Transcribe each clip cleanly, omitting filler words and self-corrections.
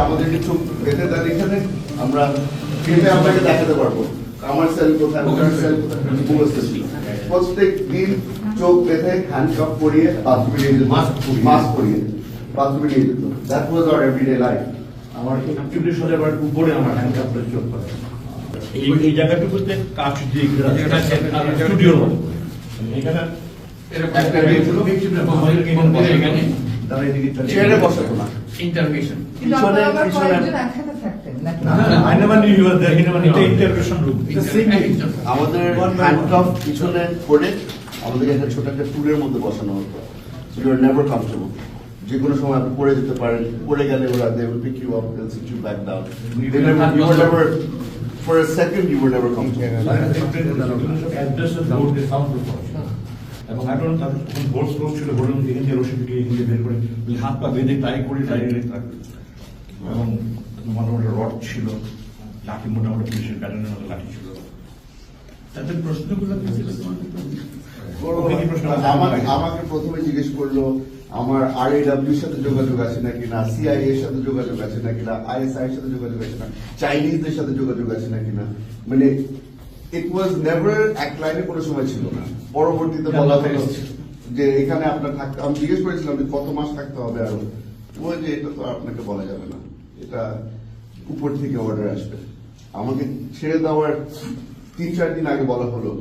আমাদের কিছু বেঁধে দেন এখানে আমরা কেটে আপনাকে দেখাতে পারবো আমার সেল কোথায় ওনার সেল কোথায় বুঝতে ছিল প্রত্যেক দিন চোখ বেঁধে হ্যান্ডকাপ পরিয়ে বাথরুমে নিয়ে যেত মাস্ক পরিয়ে বাথরুমে নিয়ে যেত that was our everyday life. আমার 50,000 উপরে আমার হ্যান্ডকাপ করে চোখ করে এই জায়গাটুকুতে কাজ দিয়ে স্টুডিওর মতো এখানে একটা বেড ছিল এখানে তারা এদিকে চেয়ারে বসাতো না ইন্টারভিশন কিন্তু আপনারা আবার কয়েকজন একসাথে থাকতেন নাকি? I never knew you were there. He never knew the interrogation room. আমাদের হ্যান্ডকাপ পিছনে করে আমাদেরকে একটা ছোট একটা টুলের মধ্যে বসানো হতো ইউ আর নেভার কমফর্টেবল যে কোনো সময় আপনি পড়ে যেতে পারেন পড়ে গেলে ওরা they will pick you up they will sit you back down you are never for a second you are never comfortable Addresses board the sound report. এবং এখন তাদের বোর্ড স্ক্রোল ছিল বলুন এখান থেকে রশি থেকে এখান থেকে বের করে হাত পা বেঁধে টাই করে টাই রেখে রাখবে এবং মোটামুটি রড ছিল লাঠি মোটামুটি পুলিশের প্যাটার্নের মতো লাঠি ছিল তাদের প্রশ্নগুলো কি ছিল আমাকে প্রথমে জিজ্ঞেস করলো আমার RAW এর সাথে যোগাযোগ আছে নাকি না, CIA এর সাথে যোগাযোগ আছে নাকি না, ISI এর সাথে যোগাযোগ আছে না, চাইনিজদের সাথে যোগাযোগ আছে নাকি না, মানে ইট ওয়াজ নেভার এক লাইনে কোনো সময় ছিল না। পরবর্তীতে বলা হলো যে এখানে আপনার থাকতে, আমি জিজ্ঞেস করেছিলাম যে কত মাস থাকতে হবে আরো, ওই যে এটা তো আপনাকে বলা যাবে না, এটা উপর থেকে অর্ডার আসবে। আমাকে ছেড়ে দেওয়ার 3-4 দিন আগে বলা হলো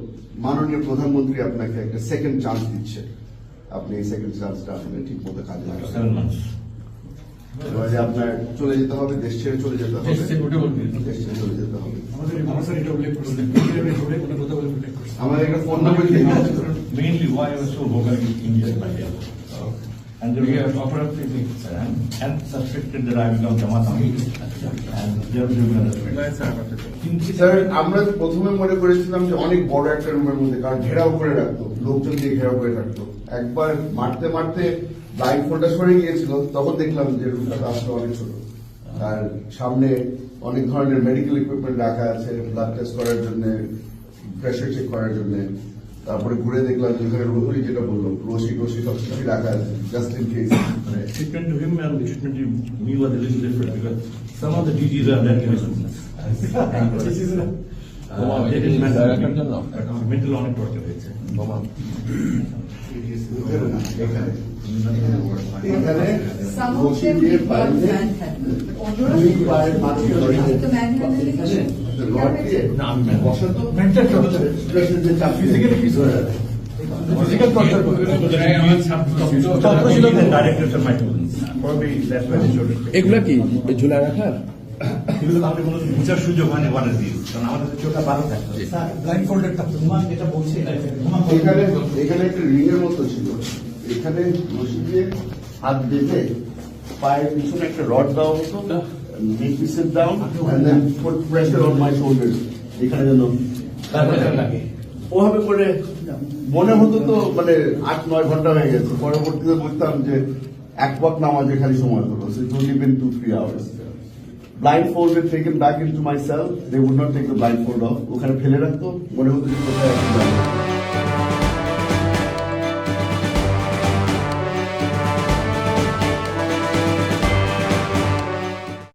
মাননীয় প্রধানমন্ত্রী আপনাকে একটা সেকেন্ড চান্স দিচ্ছে, আপনি এই সেকেন্ড চান্সটা আসলে ঠিক মতো কাজে লাগাবেন। 7 months এবারে আপনার চলে যেতে হবে, দেশ ছেড়ে চলে যেতে হবে, দেশ ছেড়ে চলে যেতে হবে। আমার একটা ফোন নাম্বার দিয়ে mainly why I was so vocal in India and they were operatively and suspected that I become Jamaat Amir and they were doing sir আমরা প্রথমে মনে করেছিলাম যে অনেক বড় একটা রুমের মধ্যে, কারণ ঘেরাও করে রাখতো, লোকজন দিয়ে ঘেরাও করে রাখতো। একবার মারতে মারতে লাইট ফোনটা সরে গিয়েছিল, তখন দেখলাম যে রুমটা আসলে অনেক ছোট, আর সামনে অনেক ধরনের মেডিকেল ইকুইপমেন্ট রাখা আছে ব্লাড টেস্ট করার জন্য, প্রেশার চেক করার জন্য। তারপরে ঘুরে দেখলাম যেখানে রোহরি যেটা বললো রশি টসি সব কিছু রাখা আছে just in case. treatment to him and the treatment to me was a little different because some of the DGs are that kind of students. They didn't mental অনেক torture হয়েছে। এখানে Some of রশি them দিয়ে did not বাইরে plan had. অন্যরা দুই পায়ের মাঝে তো manually রড দিয়ে না, আমি manual। বসাতো, প্রেশার দিয়ে চাপ ফিজিক্যালি কিছু হয়ে যাবে। Physical torture directors of my students. Probably that's why they showed it. এগুলা কি ঝুলা রাখার? এগুলো আমাদের কোনো বুঝার সুযোগ হয়নি অর্ডার দিয়ে, কারণ আমাদের চোখটা ভালো থাকতো। এখানে এখানে একটা রিং এর মতো ছিল, এখানে রশি দিয়ে হাত বেঁধে পায়ের পিছনে একটা রড দেওয়া হতো, make me sit down and then put pressure on my shoulders, এখানে যেন লাগে। ওভাবে করে মনে হতো তো মানে 8-9 ঘন্টা হয়ে গেছে। পরবর্তীতে বুঝতাম যে এক ওয়াক্ত নামাজে খালি সময় হলো, so it's only been 2-3 hours. Blindfold were taken back into my cell, they would not take the blindfold off, ওখানে ফেলে রাখতো, মনে হতো যে কোথায়